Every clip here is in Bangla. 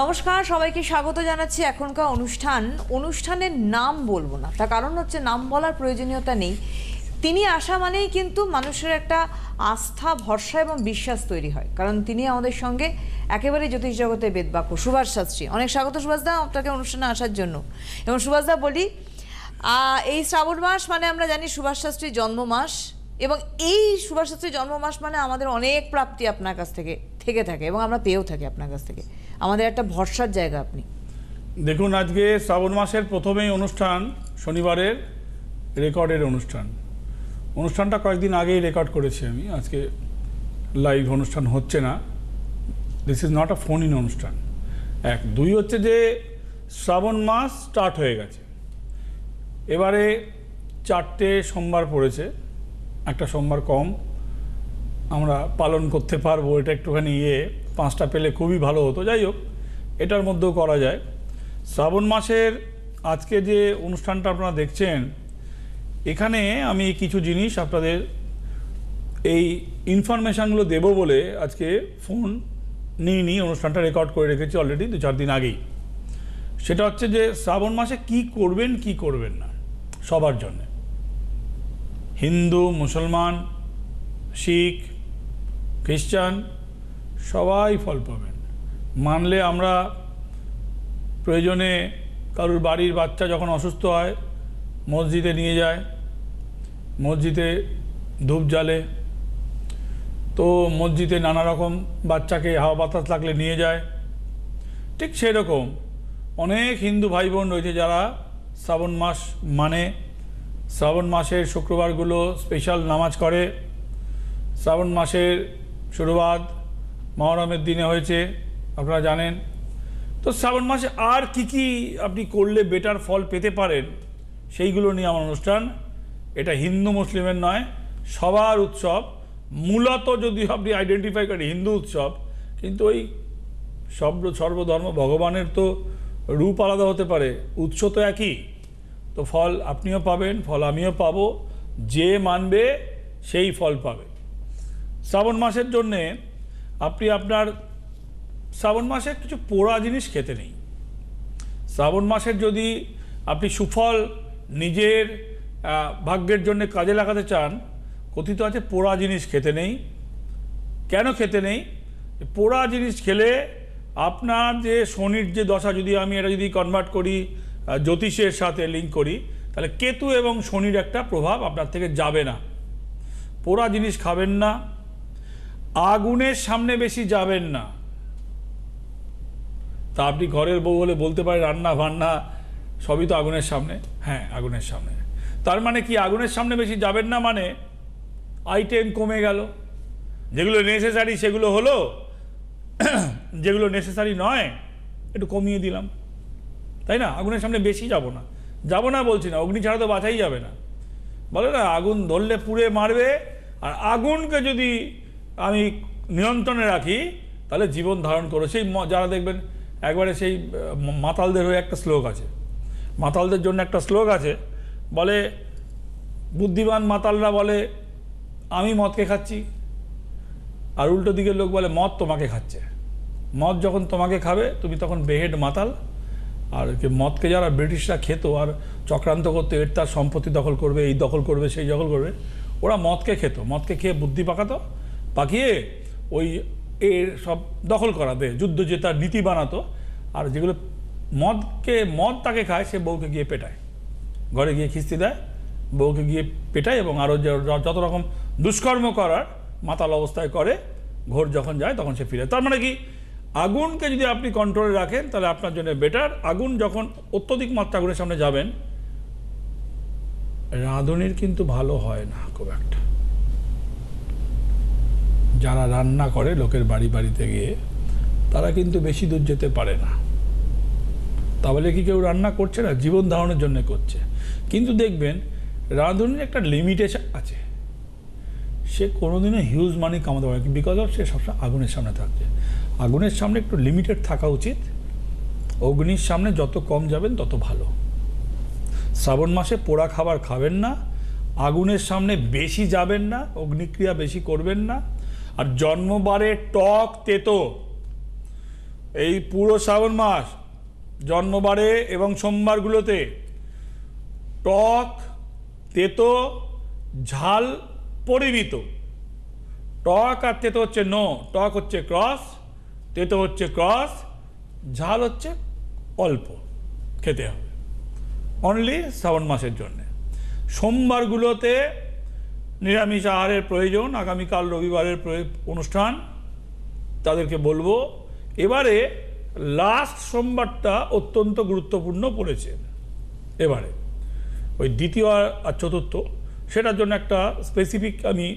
নমস্কার, সবাইকে স্বাগত জানাচ্ছি। এখনকার অনুষ্ঠানের নাম বলবো না, তার কারণ হচ্ছে নাম বলার প্রয়োজনীয়তা নেই। তিনি আসা মানেই কিন্তু মানুষের একটা আস্থা, ভরসা এবং বিশ্বাস তৈরি হয়, কারণ তিনি আমাদের সঙ্গে একেবারে জ্যোতিষ জগতে বেদবাক্য। সুভাষ শাস্ত্রী, অনেক স্বাগত সুভাষদা আপনাকে অনুষ্ঠানে আসার জন্য। এবং সুভাষদা বলি, এই শ্রাবণ মাস মানে আমরা জানি সুভাষ শাস্ত্রীর জন্ম মাস, এবং এই সুভাষ শাস্ত্রীর জন্ম মাস মানে আমাদের অনেক প্রাপ্তি আপনার কাছ থেকে থাকে এবং আমরা পেয়েও থাকি আপনার কাছ থেকে। আমাদের একটা ভরসার জায়গা আপনি। দেখুন, আজকে শ্রাবণ মাসের প্রথমেই অনুষ্ঠান, শনিবারের রেকর্ডের অনুষ্ঠানটা কয়েকদিন আগেই রেকর্ড করেছি আমি। আজকে লাইভ অনুষ্ঠান হচ্ছে না, this is not a phone in অনুষ্ঠান। এক দুই হচ্ছে যে শ্রাবণ মাস স্টার্ট হয়ে গেছে। এবারে 4টে সোমবার পড়েছে, একটা সোমবার কম আমরা পালন করতে পারবো, এটা একটুখানি 5টা পেলে খুবই ভালো হতো। যাই হোক, এটার মধ্যেও করা যায়। শ্রাবণ মাসের আজকে যে অনুষ্ঠানটা আপনারা দেখছেন, এখানে আমি কিছু জিনিস আপনাদের এই ইনফরমেশানগুলো দেব বলে আজকে ফোন নিইনি, অনুষ্ঠানটা রেকর্ড করে রেখেছি অলরেডি 2-4 দিন আগেই। সেটা হচ্ছে যে শ্রাবণ মাসে কি করবেন কি করবেন না, সবার জন্যে, হিন্দু, মুসলমান, শিখ, খ্রিস্টান সবাই ফল পাবেন। মানলে আমরা প্রয়োজনে কারুর বাড়ির বাচ্চা যখন অসুস্থ হয় মসজিদে নিয়ে যায়, মসজিদে ধূপ জ্বালে, তো মসজিদে নানা রকম বাচ্চাকে হাওয়া বাতাস লাগলে নিয়ে যায়। ঠিক সেরকম অনেক হিন্দু ভাই বোন রয়েছে যারা শ্রাবণ মাস মানে শ্রাবণ মাসের শুক্রবারগুলো স্পেশাল নামাজ করে। শ্রাবণ মাসের শুরুয়াত মহরমের দিনে হয়েছে, আপনারা জানেন। তো শ্রাবণ মাসে আর কি আপনি করলে বেটার ফল পেতে পারেন, সেইগুলো নিয়ে আমার অনুষ্ঠান। এটা হিন্দু মুসলিমের নয়, সবার উৎসব। মূলত যদি আপনি আইডেন্টিফাই করেন হিন্দু উৎসব, কিন্তু ওই সর্বধর্ম ভগবানের তো রূপ আলাদা হতে পারে, উৎস তো একই। তো ফল আপনিও পাবেন, ফল আমিও পাবো, যে মানবে সেই ফল পাবে। শ্রাবণ মাসের জন্যে আপনি আপনার শ্রাবণ মাসে কিছু পোড়া জিনিস খেতে নেই। শ্রাবণ মাসের যদি আপনি সুফল নিজের ভাগ্যের জন্য কাজে লাগাতে চান, কথিত আছে পোড়া জিনিস খেতে নেই। কেন খেতে নেই? পোড়া জিনিস খেলে আপনার যে শনির যে দশা, যদি আমি এটা যদি কনভার্ট করি জ্যোতিষের সাথে লিঙ্ক করি, তাহলে কেতু এবং শনির একটা প্রভাব আপনার থেকে যাবে না। পোড়া জিনিস খাবেন না, আগুনের সামনে বেশি যাবেন না। তা আপনি ঘরের বউ হলে বলতে পারেন রান্না বান্না সবই তো আগুনের সামনে। হ্যাঁ, আগুনের সামনে। তার মানে কি আগুনের সামনে বেশি যাবেন না মানে আইটেম কমে গেল, যেগুলো নেসেসারি সেগুলো হলো, যেগুলো নেসেসারি নয় একটু কমিয়ে দিলাম, তাই না? আগুনের সামনে বেশি যাব না বলছি না, অগ্নি ছাড়া তো বাঁচাই যাবে না। বলে না, আগুন ধরলে পুড়ে মারবে, আর আগুনকে যদি আমি নিয়ন্ত্রণে রাখি তাহলে জীবন ধারণ করো। সেই যারা দেখবেন একবারে সেই মাতালদের হয়ে একটা শ্লোক আছে, মাতালদের জন্য একটা শ্লোক আছে, বলে বুদ্ধিমান মাতালরা বলে আমি মদকে খাচ্ছি, আর উল্টো দিকের লোক বলে মদ তোমাকে খাচ্ছে। মদ যখন তোমাকে খাবে তুমি তখন বেহেড মাতাল। আর মদকে যারা ব্রিটিশরা খেত আর চক্রান্ত করতে, এর তার সম্পত্তি দখল করবে, এই দখল করবে, সেই দখল করবে, ওরা মদকে খেত, মদকে খেয়ে বুদ্ধি পাকিয়ে ওই এর সব দখল করাতে যুদ্ধ জেতার নীতি বানাতো। আর যেগুলো মদ তাকে খায়, সে বউকে গিয়ে পেটায়, ঘরে গিয়ে খিস্তি দেয়, বউকে গিয়ে পেটায়, এবং আরও যত রকম দুষ্কর্ম করার মাতাল অবস্থায় করে। ঘোর যখন যায় তখন সে ফিরে। তার মানে কি, আগুনকে যদি আপনি কন্ট্রোলে রাখেন তাহলে আপনার জন্য বেটার। আগুন যখন অত্যধিক মাত্রা আগুনের সামনে যাবেন, রাঁধুনির কিন্তু ভালো হয় না খুব একটা। যারা রান্না করে লোকের বাড়িতে গিয়ে, তারা কিন্তু বেশি দূর যেতে পারে না। তাহলে কি কেউ রান্না করছে না? জীবন ধারণের জন্য করছে। কিন্তু দেখবেন রাঁধুনির একটা লিমিটেশন আছে, সে কোনোদিনও হিউজ মানি কামাতে পারে, বিকজ অফ সে সবসময় আগুনের সামনে থাকছে। আগুনের সামনে একটু লিমিটেড থাকা উচিত। অগ্নির সামনে যত কম যাবেন তত ভালো। শ্রাবণ মাসে পোড়া খাবার খাবেন না, আগুনের সামনে বেশি যাবেন না, অগ্নিক্রিয়া বেশি করবেন না। আর জন্মবারে টক তেতো এই পুরো শ্রাবণ মাস জন্মবারে এবং সোমবারগুলোতে টক, তেতো, ঝাল পরিমিত। টক আর তেতো হচ্ছে নো, টক হচ্ছে ক্রস, তেতো হচ্ছে ক্রস, ঝাল হচ্ছে অল্প খেতে হবে, অনলি শ্রাবণ মাসের জন্যে। সোমবারগুলোতে নিরামিষ আহারের প্রয়োজন। আগামীকাল রবিবারের অনুষ্ঠান, তাদেরকে বলবো। এবারে লাস্ট সোমবারটা অত্যন্ত গুরুত্বপূর্ণ পড়েছে এবারে, ওই দ্বিতীয় আর চতুর্থ, সেটার জন্য একটা স্পেসিফিক আমি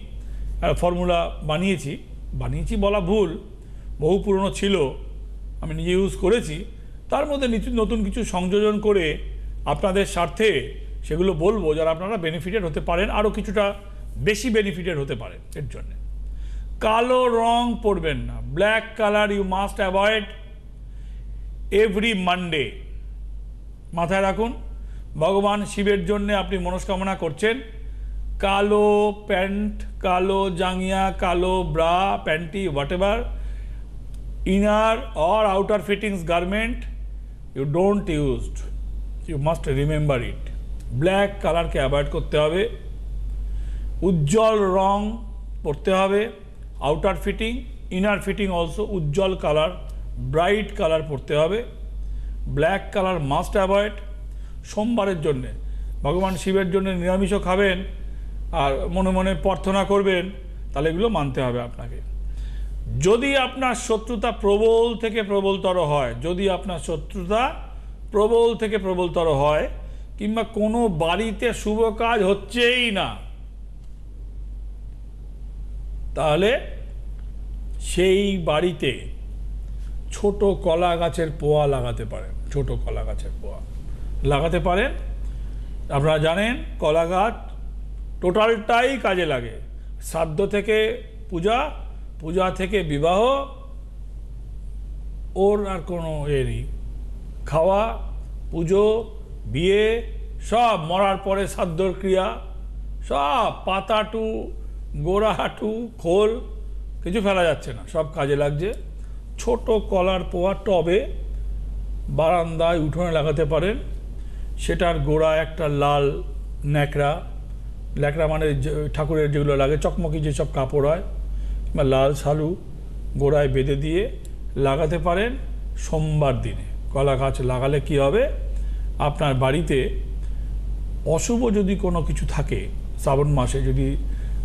ফর্মুলা বানিয়েছি বলা ভুল, বহু পুরনো ছিল, আমি নিজে ইউজ করেছি। তার মধ্যে নতুন কিছু সংযোজন করে আপনাদের স্বার্থে সেগুলো বলবো, যারা আপনারা বেনিফিটেড হতে পারেন, আরও কিছুটা বেশি বেনিফিটেড হতে পারেন। এর জন্যে কালো রং পরবেন না, black colour you must avoid every Monday. মাথায় রাখুন, ভগবান শিবের জন্য আপনি মনস্কামনা করছেন, কালো প্যান্ট, কালো জাঙ্গিয়া, কালো bra, panty, whatever, inner or outer fittings garment you don't used, you must remember it. Black কালারকে অ্যাভয়েড করতে হবে, উজ্জ্বল রং পরতে হবে, outer fitting, inner fitting also উজ্জ্বল কালার, ব্রাইট কালার পরতে হবে, ব্ল্যাক কালার মাস্ট অ্যাভয়েড। সোমবারের জন্যে ভগবান শিবের জন্য নিরামিষও খাবেন আর মনে মনে প্রার্থনা করবেন, তাহলে এগুলো মানতে হবে আপনাকে। যদি আপনার শত্রুতা প্রবল থেকে প্রবলতর হয়, কিংবা কোনো বাড়িতে শুভ কাজ হচ্ছেই না, তাহলে সেই বাড়িতে ছোট কলা গাছের পোয়া লাগাতে পারেন। আপনারা জানেন কলা গাছ টোটালটাই কাজে লাগে, শ্রাদ্ধ থেকে পূজা, পূজা থেকে বিবাহ, ওর আর কোনো নেই, খাওয়া, পুজো, বিয়ে, সব মরার পরে শ্রাদ্ধর ক্রিয়া, সব পাতাটু, গোড়াহাটু, খোল কিছু ফেলা যাচ্ছে না, সব কাজে লাগছে। ছোট কলার পোয়া টবে বারান্দায় উঠোনে লাগাতে পারেন। সেটার গোড়ায় একটা লাল ন্যাকড়া মানে ঠাকুরের যেগুলো লাগে চকমকি যেসব কাপড় হয়, বা লাল শালু গোড়ায় বেঁধে দিয়ে লাগাতে পারেন সোমবার দিনে। কলা গাছ লাগালে কি হবে, আপনার বাড়িতে অশুভ যদি কোনো কিছু থাকে, শ্রাবণ মাসে যদি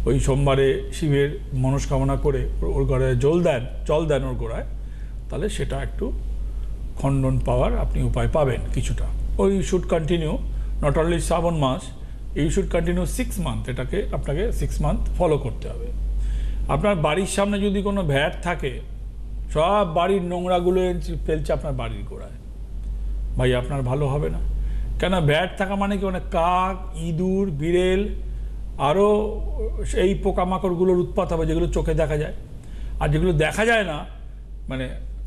ওই সোমবারে শিবের মনস্কামনা করে ওর গোড়ায় জল দেন ওর গোড়ায়, তাহলে সেটা একটু খণ্ডন পাওয়ার আপনি উপায় পাবেন কিছুটা। ওই should continue, not only Shravan মাস, ইউ শুড কন্টিনিউ 6 মান্থ, এটাকে আপনাকে 6 মান্থ ফলো করতে হবে। আপনার বাড়ির সামনে যদি কোনো ভ্যাট থাকে, সব বাড়ির নোংরাগুলো ফেলছে আপনার বাড়ির গোড়ায়, ভাই আপনার ভালো হবে না। কেন ভ্যাট থাকা মানে কি, মানে কাক, ইঁদুর, বিড়েল, আরও এই পোকামাকড়গুলোর উৎপাত হবে, যেগুলো চোখে দেখা যায়। আর যেগুলো দেখা যায় না, মানে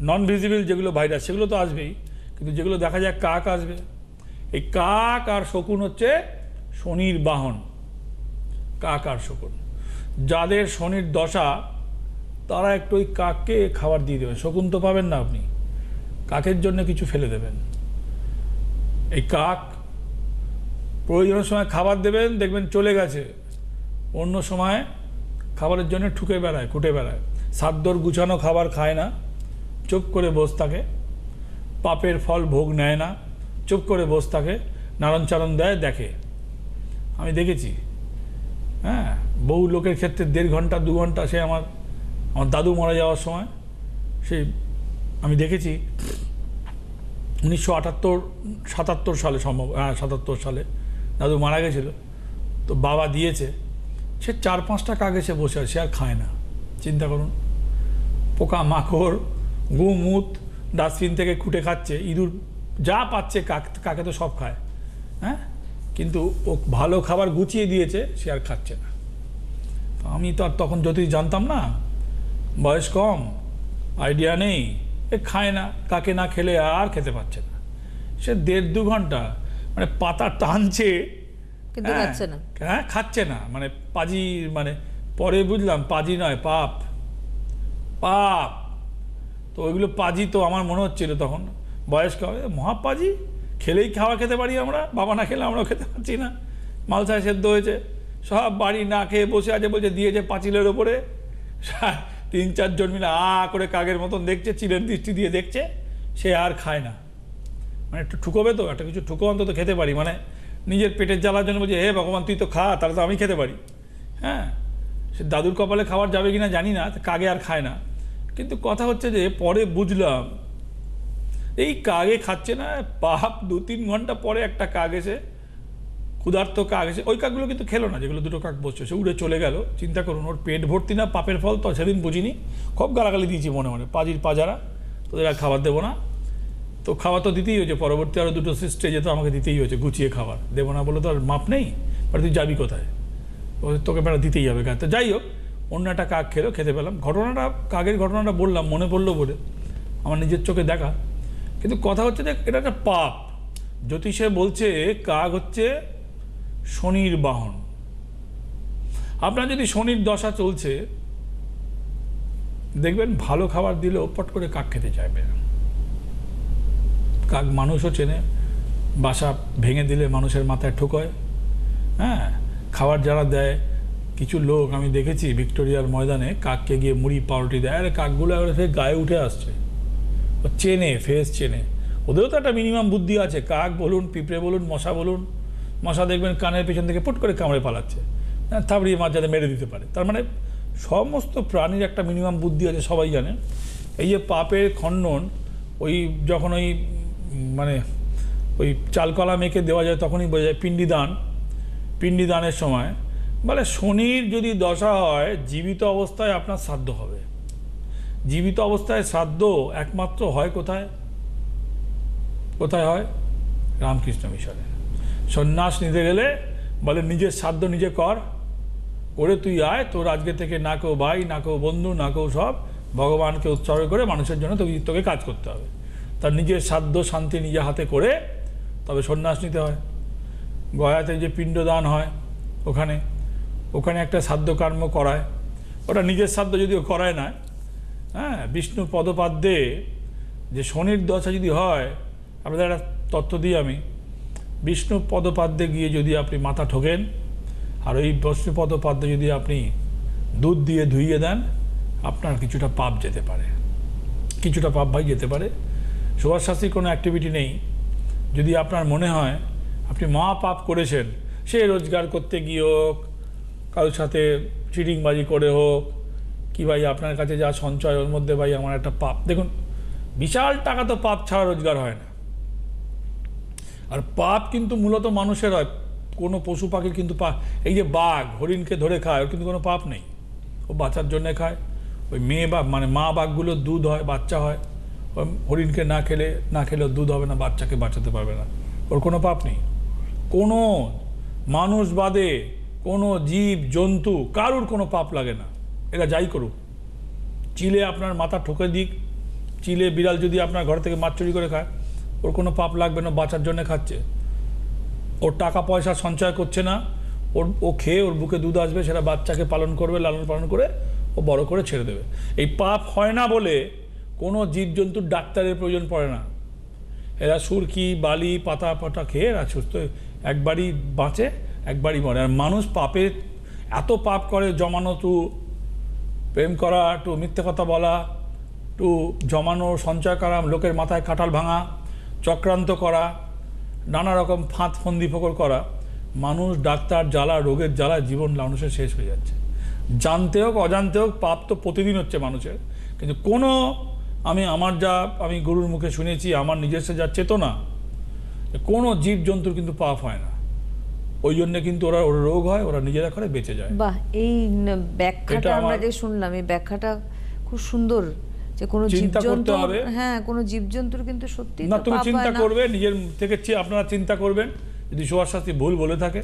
নন ভিজিবল যেগুলো ভাইরাস, সেগুলো তো আসবেই, কিন্তু যেগুলো দেখা যায় কাক আসবে। এই কাক আর শকুন হচ্ছে শনির বাহন, কাক আর শকুন। যাদের শনির দশা, তারা একটু ওই কাককে খাবার দিয়ে দেবেন। শকুন তো পাবেন না আপনি, কাকের জন্য কিছু ফেলে দেবেন। এই কাক প্রয়োজনের সময় খাবার দেবেন, দেখবেন চলে গেছে, অন্য সময় খাবারের জন্য ঠুকে বেড়ায়, কুটে বেড়ায়। সাদ্যর গুছানো খাবার খায় না, চুপ করে বসে থাকে। পাপের ফল ভোগ নেয় না, চুপ করে বসে থাকে, নাড়ন চাড়ন দেয়, দেখে। আমি দেখেছি, হ্যাঁ, বহু লোকের ক্ষেত্রে 1.5 ঘন্টা 2 ঘন্টা, সে আমার দাদু মারা যাওয়ার সময় আমি দেখেছি 1977 সালে সম্ভব, 77 সালে দাদু মারা গেছিল, তো বাবা দিয়েছে, সে 4-5টা কাক এসে বসে আছে, সে আর খায় না। চিন্তা করুন, পোকা মাকড়, গুমুত ডাস্টবিন থেকে খুঁটে খাচ্ছে, ইঁদুর যা পাচ্ছে কাকে তো সব খায়, হ্যাঁ, কিন্তু ও ভালো খাবার গুছিয়ে দিয়েছে, সে আর খাচ্ছে না। আমি তো আর তখন যদি জানতাম না, বয়স কম, আইডিয়া নেই, এ খায় না, কাকে না খেলে আর খেতে পাচ্ছে না। সে 1.5-2 ঘন্টা মানে পাতা টানছে, কিন্তু খাচ্ছে না। হ্যাঁ, খাচ্ছে না, মানে পাজি, মানে পরে বুঝলাম পাজি নয়, পাপ। তো ওইগুলো পাজি তো আমার মনে হচ্ছিল তখন বয়স্ক হবে, মহাপাজি, খেলেই খাওয়া খেতে পারি আমরা, বাবা না খেলে আমরাও খেতে পারছি না। মালসায় সেদ্ধ হয়েছে, সব বাড়ি না খেয়ে বসে আছে, বলছে দিয়েছে পাঁচিলের ওপরে, 3-4 জন মিলে করে কাকের মতন দেখছে, চিলের দৃষ্টি দিয়ে দেখছে, সে আর খায় না। মানে একটু ঠুকোবে তো, একটা কিছু ঠুকো অন্তত খেতে পারি, মানে নিজের পেটের জ্বালার জন্য বলছে হে ভগবান তুই তো খা, তাহলে তো আমি খেতে পারি। হ্যাঁ, সে দাদুর কপালে খাবার যাবে কিনা জানি না, কাকে আর খায় না। কিন্তু কথা হচ্ছে যে পরে বুঝলাম এই কাকে খাচ্ছে না, পাপ 2-3 ঘন্টা পরে একটা কাক এসে, ক্ষুধার্ত কাক এসে, ওই কাকগুলো কিন্তু খেলো না, যেগুলো দুটো কাক বসছে, সে উড়ে চলে গেল। চিন্তা করুন, ওর পেট ভর্তি না পাপের ফল, তো সেদিন বুঝিনি, খুব গালাগালি দিয়েছি মনে মনে, পাজির পাজারা, তোদের আর খাবার দেবো না। তো খাবার তো দিতেই হয়েছে, পরবর্তী আরও 2টো স্টেজে তো আমাকে দিতেই হয়েছে, গুছিয়ে খাবার দেবো না বলে তো আর মাপ নেই, বাট তুই যাবি কোথায়, তোকে বেড়া দিতেই হবে কাজ। তো যাই হোক, অন্য একটা কাক খেতে পেলাম। ঘটনাটা, কাকের ঘটনাটা বললাম মনে পড়লো বলে, আমার নিজের চোখে দেখা। কিন্তু কথা হচ্ছে যে এটা একটা পাপ। জ্যোতিষে বলছে কাক হচ্ছে শনির বাহন। আপনার যদি শনির দশা চলছে, দেখবেন ভালো খাবার দিলেও পট করে কাক খেতে চাইবে। কাক মানুষও চেনে, বাসা ভেঙে দিলে মানুষের মাথায় ঠোকায়। হ্যাঁ, খাবার যারা দেয়, কিছু লোক আমি দেখেছি ভিক্টোরিয়ার ময়দানে কাককে গিয়ে মুড়ি পাউরুটি দেয়, আরে কাকগুলো এবার ফের গায়ে উঠে আসছে, ও চেনে, ফেস চেনে। ওদেরও তো একটা মিনিমাম বুদ্ধি আছে। কাক বলুন, পিঁপড়ে বলুন, মশা বলুন, মশা দেখবেন কানের পেছন থেকে পুট করে কামড়ে পালাচ্ছে, থাবড়িয়ে মাছ যাতে মেরে দিতে পারে। তার মানে সমস্ত প্রাণীর একটা মিনিমাম বুদ্ধি আছে, সবাই জানে। এই যে পাপের খণ্ডন, ওই যখন ওই মানে ওই চালকলা মেখে দেওয়া যায় তখনই বোঝা যায়। পিণ্ডিদানের সময় বলে শনির যদি দশা হয়, জীবিত অবস্থায় আপনার শ্রাদ্ধ হবে। জীবিত অবস্থায় শ্রাদ্ধ একমাত্র হয় কোথায় হয়? রামকৃষ্ণ মিশনে। সন্ন্যাস নিতে গেলে বলে নিজের শ্রাদ্ধ নিজে করে তুই আয়, তোর আজকে থেকে না কেউ ভাই, না কেউ বন্ধু, না কেউ সব, ভগবানকে উৎসর্গ করে মানুষের জন্য তোকে কাজ করতে হবে। তার নিজের শ্রাদ্ধ শান্তি নিজে হাতে করে তবে সন্ন্যাস নিতে হয়। গয়াতে যে পিণ্ডদান হয়, ওখানে একটা শ্রাদ্ধ কর্ম করায়, ওটা নিজের শ্রাদ্ধ যদিও করায় না। হ্যাঁ, বিষ্ণু পদপাদ্যে যে শনির দশা যদি হয়, আপনাদের একটা তথ্য দিই আমি, বিষ্ণু পদপাদ্যে গিয়ে যদি আপনি মাথা ঠোকেন, আর ওই বিষ্ণু পদপাদ্যে যদি আপনি দুধ দিয়ে ধুইয়ে দেন, আপনার কিছুটা পাপ যেতে পারে, যেতে পারে। সুভাষ শাস্ত্রীর কোনো অ্যাক্টিভিটি নেই। যদি আপনার মনে হয় আপনি মহাপাপ করেছেন, সে রোজগার করতে গিয়ে হোক, কারোর সাথে চিটিংবাজি করে হোক, কি ভাই আপনার কাছে যা সঞ্চয় ওর মধ্যে ভাই আমার একটা পাপ, দেখুন বিশাল টাকা তো পাপ ছাড়া রোজগার হয় না। আর পাপ কিন্তু মূলত মানুষের হয়, কোনো পশু পাখির কিন্তু পাপ। এই যে বাঘ হরিণকে ধরে খায়, ওর কিন্তু কোনো পাপ নেই, ও বাচ্চার জন্যে খায়। ওই মা বাঘগুলোর দুধ হয়, বাচ্চা হয়। হরিণকে না খেলেও দুধ হবে না, বাচ্চাকে বাঁচাতে পারবে না, ওর কোনো পাপ নেই। কোনো মানুষ বাদে কোনো জীব জন্তু কারুর কোনো পাপ লাগে না, এরা যাই করুক। চিলে আপনার মাথা ঠোকে দিক, চিলে বিড়াল যদি আপনার ঘর থেকে মাছ চুরি করে খায়, ওর কোনো পাপ লাগবে না, বাঁচার জন্য খাচ্ছে। ওর টাকা পয়সা সঞ্চয় করছে না, ও খেয়ে ওর বুকে দুধ আসবে, সেটা বাচ্চাকে পালন করবে, লালন পালন করে ও বড় করে ছেড়ে দেবে। এই পাপ হয় না বলে কোনো জীবজন্তুর ডাক্তারের প্রয়োজন পড়ে না। এরা সুরকি বালি পাতা খেয়ে এরা সুস্থ, একবারই বাঁচে, একবারই মরে। আর মানুষ পাপে এত পাপ করে, জমানো টু প্রেম করা, টু মিথ্যে কথা বলা, টু জমানো সঞ্চয় করা, লোকের মাথায় কাঁঠাল ভাঙা, চক্রান্ত করা, নানা রকম ফাঁদ ফন্দি ফোকর করা। মানুষ ডাক্তার জ্বালা, রোগের জ্বালা জীবন মানুষের শেষ হয়ে যাচ্ছে। জানতে হোক অজান্তে হোক, পাপ তো প্রতিদিন হচ্ছে মানুষের। কিন্তু আমি গুরুর মুখে শুনেছি, আমার নিজস্ব যা চেতনা, কোনো জীবজন্তুর কিন্তু পাপ হয় না। ওই জন্য কিন্তু ওরা রোগ হয়, ওরা নিজেরা করে বেঁচে যায়। বাহ, এই ব্যাখ্যাটা আমরা যে শুনলাম, এই ব্যাখ্যাটা খুব সুন্দর, যে কোনো জীবজন্তু, হ্যাঁ কোনো জীবজন্তুর কিন্তু সত্যি না। তুমি চিন্তা করবে নিজের থেকে, আপনারা চিন্তা করবেন, যদি সুভাষ শাস্ত্রী ভুল বলে থাকে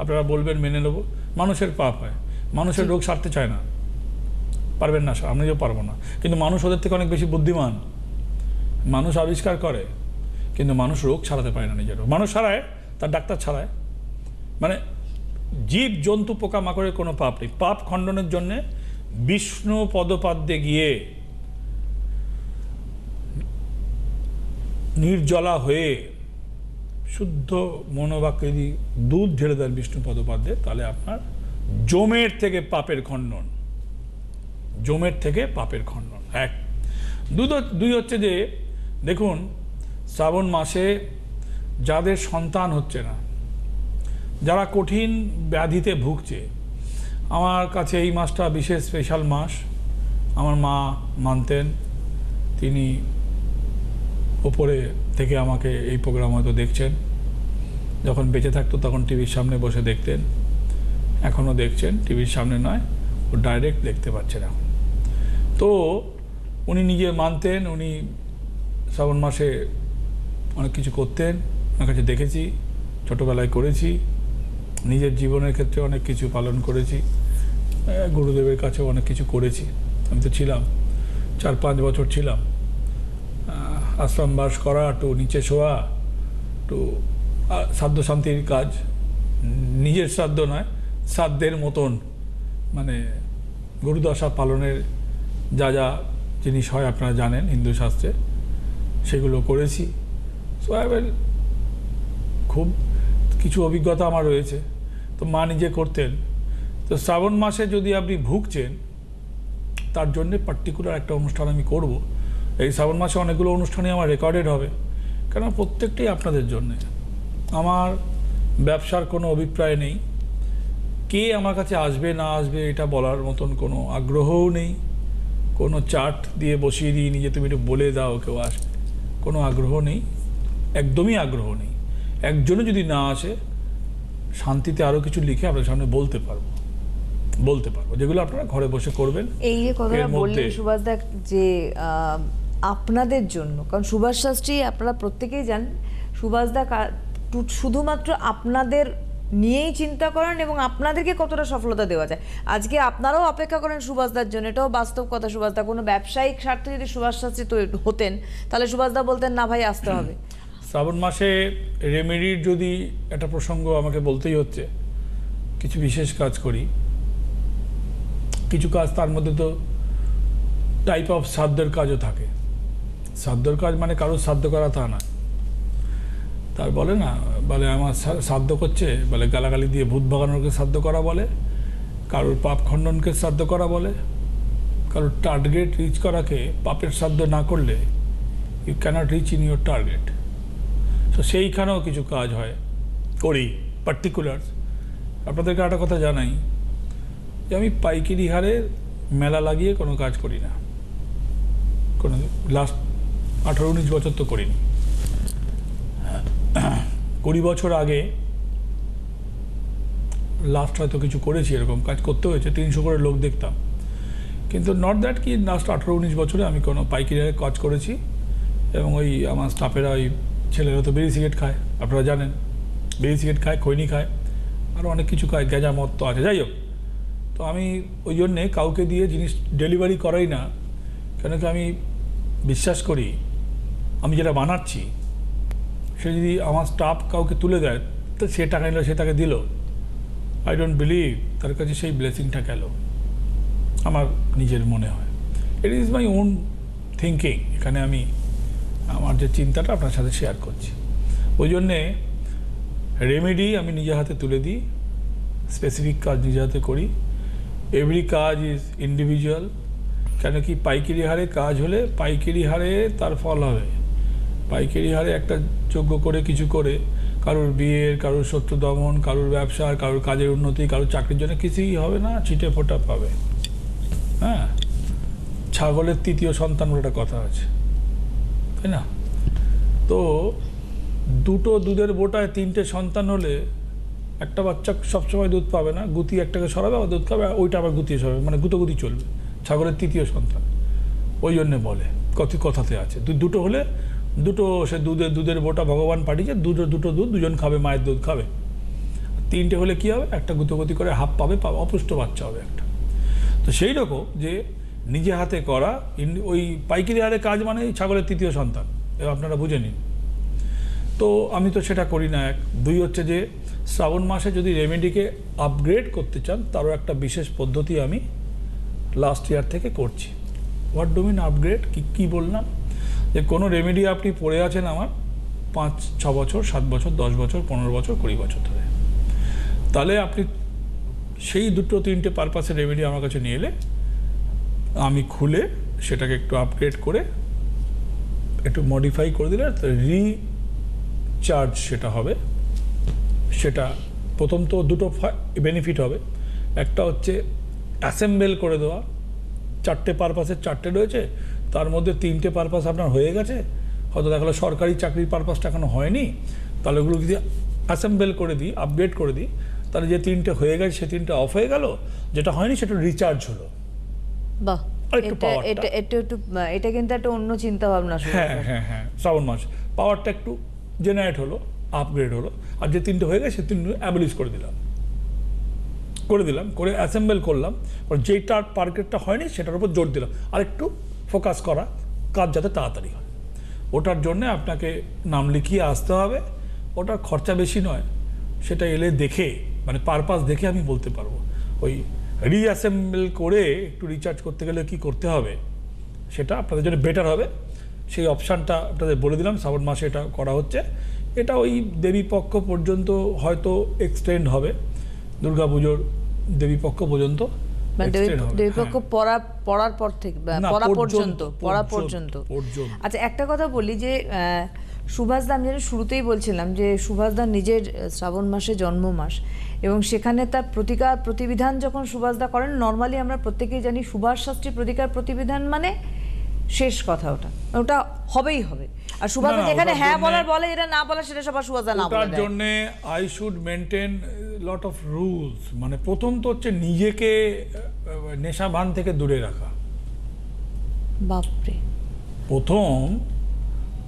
আপনারা বলবেন, মেনে নেবো। মানুষের পাপ হয়, মানুষের রোগ সারতে চায় না, পারবেন না, আমি যে পারবো না। কিন্তু মানুষ ওদের থেকে অনেক বেশি বুদ্ধিমান। মানুষ আবিষ্কার করে, কিন্তু মানুষ রোগ ছাড়াতে পারে না নিজের রোগ। মানুষ ছাড়ায়, তার ডাক্তার ছাড়ায়। মানে জীব জন্তু পোকামাকড়ের কোনো পাপ নেই। পাপ খণ্ডনের জন্যে বিষ্ণু পদপাদ্যে গিয়ে নির্জলা হয়ে শুদ্ধ মনোবাক্যে যদি দুধ ঢেলে দেন বিষ্ণুপদ পাদ্যে, তাহলে আপনার জমের থেকে পাপের খণ্ডন, জমের থেকে পাপের খণ্ডন। এক। দুই হচ্ছে যে দেখুন, শ্রাবণ মাসে যাদের সন্তান হচ্ছে না, যারা কঠিন ব্যাধিতে ভুগছে, আমার কাছে এই মাসটা বিশেষ স্পেশাল মাস। আমার মা মানতেন, তিনি ওপরে থেকে আমাকে এই প্রোগ্রাম হয়তো দেখছেন, যখন বেঁচে থাকতো তখন টিভির সামনে বসে দেখতেন, এখনও দেখছেন, টিভির সামনে নয়, ও ডাইরেক্ট দেখতে পাচ্ছেন এখন। তো উনি নিজে মানতেন, উনি শ্রাবণ মাসে অনেক কিছু করতেন, ওনার কাছে দেখেছি, ছোটোবেলায় করেছি, নিজের জীবনের ক্ষেত্রে অনেক কিছু পালন করেছি, গুরুদেবের কাছেও অনেক কিছু করেছি। আমি তো ছিলাম 4-5 বছর ছিলাম, আশ্রম বাস করা, একটু নিচে শোয়া, একটু শ্রাদ্ধ শান্তির কাজ, নিজের শ্রাদ্ধ নয়, শ্রাদ্ধের মতন, মানে গুরুদশা পালনের যা যা জিনিস হয় আপনারা জানেন হিন্দু শাস্ত্রে, সেগুলো করেছি। সো খুব কিছু অভিজ্ঞতা আমার রয়েছে। তো মা নিজে করতেন। তো শ্রাবণ মাসে যদি আপনি ভুগছেন, তার জন্যে পার্টিকুলার একটা অনুষ্ঠান আমি করব। এই শ্রাবণ মাসে অনেকগুলো অনুষ্ঠানই আমার রেকর্ডেড হবে, কেন প্রত্যেকটাই আপনাদের জন্যে। আমার ব্যবসার কোনো অভিপ্রায় নেই, কে আমার কাছে আসবে না আসবে এটা বলার মতন কোনো আগ্রহও নেই, কোনো চার্ট দিয়ে বসিয়ে দিই নিজে তুমি একটু বলে দাও কেউ আসবে, কোনো আগ্রহ নেই, একদমই আগ্রহ নেই। একজনও যদি না আসে, শান্তিতে আরও কিছু লিখে আপনার সামনে বলতে পারবো, যেগুলো আপনারা ঘরে বসে করবেন। এই যে কথাটা বললেন সুভাষদা, যে আপনাদের জন্য, কারণ সুভাষ শাস্ত্রী আপনারা প্রত্যেকেই জানেন, সুভাষদা শুধুমাত্র আপনাদের নিয়েই চিন্তা করেন এবং আপনাদেরকে কতটা সফলতা দেওয়া যায়। আজকে আপনারাও অপেক্ষা করেন সুভাষদার জন্য, এটাও বাস্তব কথা। সুভাষদা কোনো ব্যবসায়িক স্বার্থে যদি সুভাষ শাস্ত্রী হতেন, তাহলে সুভাষদা বলতেন না ভাই আসতে হবে। শ্রাবণ মাসে রেমেডির যদি একটা প্রসঙ্গ আমাকে বলতেই হচ্ছে, কিছু বিশেষ কাজ করি, কিছু কাজ, তার মধ্যে তো টাইপ অফ শ্রাদ্ধের কাজও থাকে। শ্রাদ্ধের কাজ মানে কারোর শ্রাদ্ধ করা তা না, তার বলে না, বলে আমার শ্রাদ্ধ করছে, বলে গালাগালি দিয়ে ভূত ভাগানোকে শ্রাদ্ধ করা বলে, কারোর পাপ খণ্ডনকে শ্রাদ্ধ করা বলে, কারোর টার্গেট রিচ করাকে পাপের শ্রাদ্ধ না করলে you cannot reach in your target. তো সেইখানেও কিছু কাজ হয়, করি পার্টিকুলার। আপনাদেরকে একটা কথা জানাই যে আমি পাইকারি হারে মেলা লাগিয়ে কোনো কাজ করি না, কোনো লাস্ট 18-19 বছর তো করিনি। 20 বছর আগে লাস্ট হয়তো কিছু করেছি, এরকম কাজ করতে হয়েছে, 300 করে লোক দেখতাম, কিন্তু নট দ্যাট কি লাস্ট 18-19 বছরে আমি কোনো পাইকারি হারে কাজ করেছি। এবং ওই আমার স্টাফেরা, ওই ছেলেরা তো বিড়ি সিগারেট খায়, আপনারা জানেন, বিড়ি সিগারেট খায়, খৈনি খায়, আরও অনেক কিছু খায়, গেঁজা মদ তো আছে, যাই হোক। তো আমি ওই জন্যে কাউকে দিয়ে জিনিস ডেলিভারি করাই না, কেন কি আমি বিশ্বাস করি আমি যেটা বানাচ্ছি সে যদি আমার স্টাফ কাউকে তুলে দেয়, তো সে টাকা নিল, সে তাকে দিল, আই ডোন্ট বিলিভ তার কাছে সেই ব্লেসিংটা গেল, আমার নিজের মনে হয়। It is my own thinking. এখানে আমি আমার যে চিন্তাটা আপনার সাথে শেয়ার করছি। ওই জন্যে রেমেডি আমি নিজের হাতে তুলে দিই, স্পেসিফিক কাজ নিজের হাতে করি। এভরি কাজ ইজ ইন্ডিভিজুয়াল, কেন কি পাইকারি হারে কাজ হলে পাইকারি হারে তার ফল হবে। পাইকারি হারে একটা যোগ্য করে কিছু করে কারোর বিয়ের, কারোর শত্রু দমন, কারোর ব্যবসার, কারোর কাজের উন্নতি, কারোর চাকরির জন্য কিছুই হবে না, ছিটে ফোটা পাবে। হ্যাঁ, ছাগলের 3য় সন্তান বলে একটা কথা আছে, তাই না? তো দুটো দুধের বোটায় 3টে সন্তান হলে একটা বাচ্চা সবসময় দুধ পাবে না, গুতি একটাকে সরাবে আবার দুধ খাবে, ওইটা আবার গুতিয়ে সরাবে, মানে গুতোগুতি চলবে। ছাগলের 3য় সন্তান, ওই জন্যে বলে কথাতে আছে দুটো হলে দুটো, সে দুধের বোটা ভগবান পাঠিয়েছে, দুটো দুধ দুজন খাবে, মায়ের দুধ খাবে। 3টে হলে কী হবে, একটা গুতোগুতি করে হাফ পাবে, অপুষ্ট বাচ্চা হবে একটা। তো সেই রকম যে নিজে হাতে করা ওই পাইকারি হারে কাজ মানে ছাগলের 3য় সন্তান, এবার আপনারা বুঝে নিন। তো আমি তো সেটা করি না। 2 হচ্ছে যে শ্রাবণ মাসে যদি রেমেডিকে আপগ্রেড করতে চান, তারও একটা বিশেষ পদ্ধতি আমি লাস্ট ইয়ার থেকে করছি। হোয়াট ডু মিন আপগ্রেড, কী বললাম? যে কোনো রেমেডি আপনি পড়ে আছেন আমার 5-6 বছর, 7 বছর, 10 বছর, 15 বছর, 20 বছর ধরে, তাহলে আপনি সেই 2-3টে পারপাসের রেমেডি আমার কাছে নিয়ে এলে আমি খুলে সেটাকে একটু আপগ্রেড করে একটু মডিফাই করে দিলে রিচার্জ সেটা হবে। সেটা প্রথম তো দুটো বেনিফিট হবে। একটা হচ্ছে অ্যাসেম্বল করে দেওয়া, 4টে পারপাসের 4টে রয়েছে, তার মধ্যে 3টে পারপাস আপনার হয়ে গেছে, হয়তো দেখা গেলো সরকারি চাকরির পারপাসটা এখনো হয়নি, তাহলে ওগুলো যদি অ্যাসেম্বল করে দিই, আপগ্রেড করে দিই, তাহলে যে 3টে হয়ে গেছে সে 3টে অফ হয়ে গেল, যেটা হয়নি সেটা রিচার্জ হলো। বাহ, আরেকটু powerটা। এটা কিন্তু একটা অন্য চিন্তা ভাবনা। হ্যাঁ, শ্রাবণ মাস পাওয়ারটা একটু জেনারেট হলো, আপগ্রেড হলো, আর যে 3টে হয়ে গেছে সে 3টে অ্যাবলিশ করে দিলাম, করে অ্যাসেম্বল করলাম, যেটার টার্গেটটা হয়নি সেটার উপর জোর দিলাম, আর একটু ফোকাস করা, কাজ যাতে তাড়াতাড়ি হয়। ওটার জন্য আপনাকে নাম লিখিয়ে আসতে হবে, ওটার খরচা বেশি নয়, সেটা এলে দেখে মানে পারপাস দেখে আমি বলতে পারবো। ওই রিঅ্যাসেম্বল করে একটু রিচার্জ করতে গেলে কি করতে হবে সেটা আপনাদের জন্য বেটার হবে, সেই অপশানটা আপনাদের বলে দিলাম। শ্রাবণ মাসে এটা করা হচ্ছে, এটা ওই দেবীপক্ষ পর্যন্ত হয়তো এক্সটেন্ড হবে, দুর্গাপুজোর দেবীপক্ষ পর্যন্ত দেবীপক্ষ পড়ার পর থেকে পড়া পর্যন্ত। আচ্ছা, একটা কথা বলি যে সুভাষদা, আমি যেন শুরুতেই বলছিলাম যে সুভাষদা নিজের শ্রাবণ মাসে জন্ম মাস, এবং সেখানে তার প্রতিবিধান যখন সুভাষদা করেন, নর্মালি আমরা প্রত্যেকেই জানি সুভাষ শাস্ত্রী প্রতিকার প্রতিবিধান মানে শেষ কথা, ওটা হবেই হবে। আর সুভাষদা যেখানে হ্যাঁ বলার বলে, যেটা না বলার সেটা সবার সুভাষদা না বলে। তার জন্য I should maintain lot of rules. মানে প্রথম তো হচ্ছে নিজেকে নেশা ভান থেকে দূরে রাখা। বাপরে, প্রথম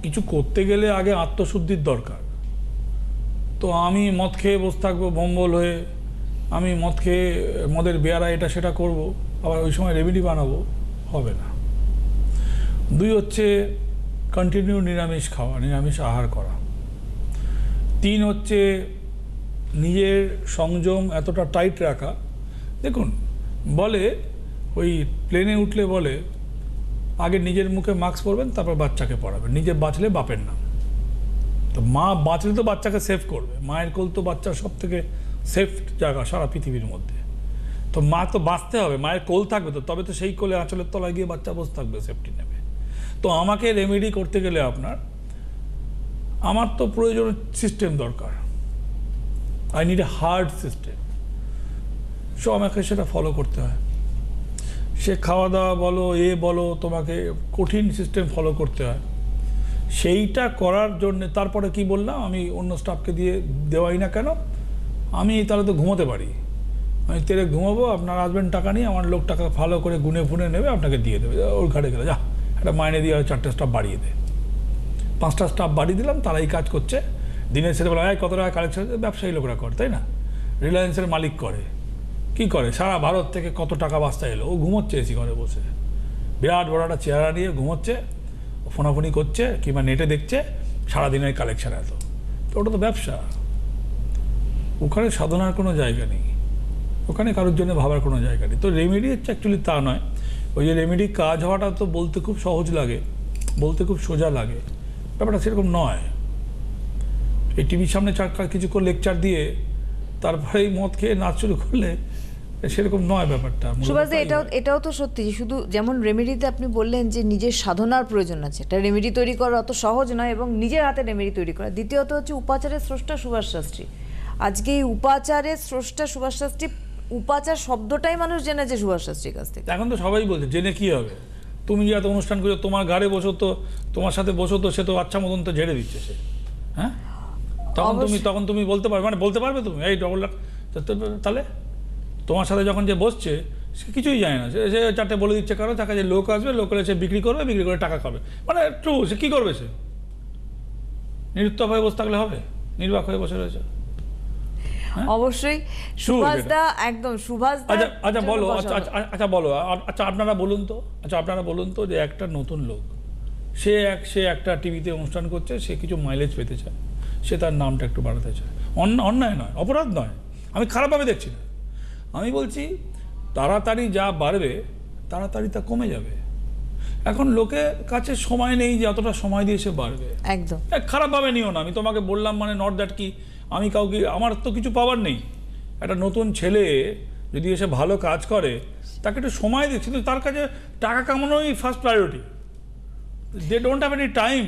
কিছু করতে গেলে আগে আত্মশুদ্ধির দরকার। তো আমি মদ খেয়ে বসে থাকবো বম্বল হয়ে, আমি মদ খেয়ে মদের বেয়ারা এটা সেটা করব, আবার ওই সময় রেমেডি বানাবো, হবে না। 2 হচ্ছে কন্টিনিউ নিরামিষ খাওয়া, নিরামিষ আহার করা। 3 হচ্ছে নিজের সংযম এতটা টাইট রাখা। দেখুন, বলে ওই প্লেনে উঠলে বলে আগে নিজের মুখে মাস্ক পরবেন, তারপর বাচ্চাকে পড়াবেন, নিজে বাঁচলে বাপের নাম। তো মা বাঁচলে তো বাচ্চাকে সেভ করবে, মায়ের কোল তো বাচ্চার সব থেকে সেফ জায়গা সারা পৃথিবীর মধ্যে। তো মা তো বাঁচতে হবে, মায়ের কোল থাকবে তো, তবে তো সেই কোলে আঁচলের তলায় গিয়ে বাচ্চা বসে থাকবে, সেফটি নেবে। তো আমাকে রেমেডি করতে গেলে আমার তো প্রয়োজন সিস্টেম দরকার, I need a hard system. So আমাকে সেটা ফলো করতে হয়। সে খাওয়া দাওয়া বলো, বলো, তোমাকে কঠিন সিস্টেম ফলো করতে হয়। সেইটা করার জন্যে তারপরে কি বললাম, আমি অন্য স্টাফকে দেওয়াই না কেন, আমি তাহলে তো ঘুমোতে পারি, আমি তেরে ঘুমাবো, আপনার আসবেন টাকা নিয়ে, আমার লোক টাকা ভালো করে গুনে ফুনে নেবে, আপনাকে দিয়ে দেবে। ওর ঘাটে গেলে যা একটা মাইনে দিয়ে 4টে স্টাফ বাড়িয়ে দে, 5টা স্টাফ বাড়িয়ে দিলাম, তারাই কাজ করছে। দিনের শেষে বলে কত টাকা কালেকশন, ব্যবসায়ী লোকরা করে, তাই না? রিলায়েন্সের মালিক করে, কি করে, সারা ভারত থেকে কত টাকা বাস্তা এলো, ও ঘুমোচ্ছে এসি ঘরে বসে, বিরাট বড় একটা চেহারা নিয়ে ঘুমোচ্ছে, ফোনাফোনি করছে কিংবা নেটে দেখছে, সারাদিনের কালেকশন এত। তো ওটা তো ব্যবসা, ওখানে সাধনার কোনো জায়গা নেই, ওখানে কারোর জন্য ভাবার কোনো জায়গা নেই। তো রেমেডি হচ্ছে অ্যাকচুয়ালি তা নয়। ওই যে রেমেডি কাজ হওয়াটা তো বলতে খুব সহজ লাগে, বলতে খুব সোজা লাগে, ব্যাপারটা সেরকম নয়। এই টিভির সামনে কিছুক্ষণ লেকচার দিয়ে তারপরেই মদ খেয়ে নাচ শুরু করলে সেরকম নয় ব্যাপারটা। সুভাষদা, এটাও তো সত্যি, শুধু যেমন রেমেডিতে আপনি বললেন যে নিজের সাধনার প্রয়োজন আছে, একটা রেমেডি তৈরি করা অত সহজ নয়, এবং নিজের হাতে রেমেডি তৈরি করা। দ্বিতীয়ত হচ্ছে উপাচারের স্রষ্টা সুভাষ শাস্ত্রী। আজকে এই উপাচারের স্রষ্টা সুভাষ শাস্ত্রী, উপাচার শব্দটাই মানুষ জেনেছে সুভাষ শাস্ত্রীর কাছ থেকে। এখন তো সবাই বলছে, জেনে কি হবে, তুমি যে এত অনুষ্ঠান করছো, তোমার ঘাড়ে বসো তো, তোমার সাথে বসো তো, সে তো আচ্ছা মতন তো ঝেড়ে দিচ্ছে সে। হ্যাঁ, তখন তুমি বলতে পারবে, মানে বলতে পারবে তুমি এই ডবল লাখ, তাহলে তোমার সাথে যখন যে বসছে সে কিছুই জানে না, সে 4টে বলে দিচ্ছে কারো, তার কাছে লোক আসবে, লোক এলে সে বিক্রি করবে, বিক্রি করে টাকা খাবে, মানে ট্রু। সে কী করবে, সে নিরুত্তর হয়ে বসে থাকলে হবে, নির্বাক হয়ে বসে রয়েছে। অবশ্যই সুভাষদা, একদম সুভাষদা। আচ্ছা বলো, আপনারা বলুন তো যে একটা নতুন লোক, সে একটা টিভিতে অনুষ্ঠান করছে, সে কিছু মাইলেজ পেতে চায়, সে তার নামটা একটু বাড়াতে চায়, অন্যায় নয়, অপরাধ নয়, আমি খারাপভাবে দেখছি না। আমি বলছি তাড়াতাড়ি যা বাড়বে তাড়াতাড়ি তা কমে যাবে। এখন লোকের কাছে সময় নেই যে এতটা সময় দিয়ে সে বাড়বে। একদম খারাপভাবে নিও না, আমি তোমাকে বললাম মানে নট দ্যাট কি আমি কাউকে, আমার তো কিছু পাওয়ার নেই। একটা নতুন ছেলে যদি এসে ভালো কাজ করে তাকে একটু সময় দিচ্ছে, কিন্তু তার কাছে টাকা কামানোই first priority, they don't have any time.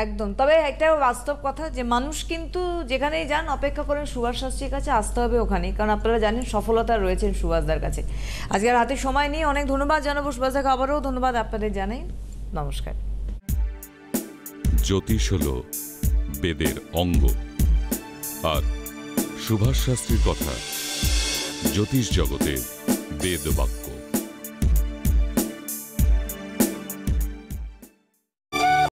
একদম। তবে একটা বাস্তব কথা যে মানুষ কিন্তু যেখানেই যান অপেক্ষা করেন সুভাষ শাস্ত্রীর কাছে, আসতে হবে ওখানেই, কারণ আপনারা জানেন সফলতা রয়েছেন সুভাষদার কাছে। আজকে আর হাতে সময় নেই, অনেক ধন্যবাদ জানাবো সুভাষদাকে, আবারও ধন্যবাদ আপনাদের জানাই, নমস্কার। জ্যোতিষ হল বেদের অঙ্গ, আর সুভাষ শাস্ত্রীর কথা জ্যোতিষ জগতে বেদ বাক্য।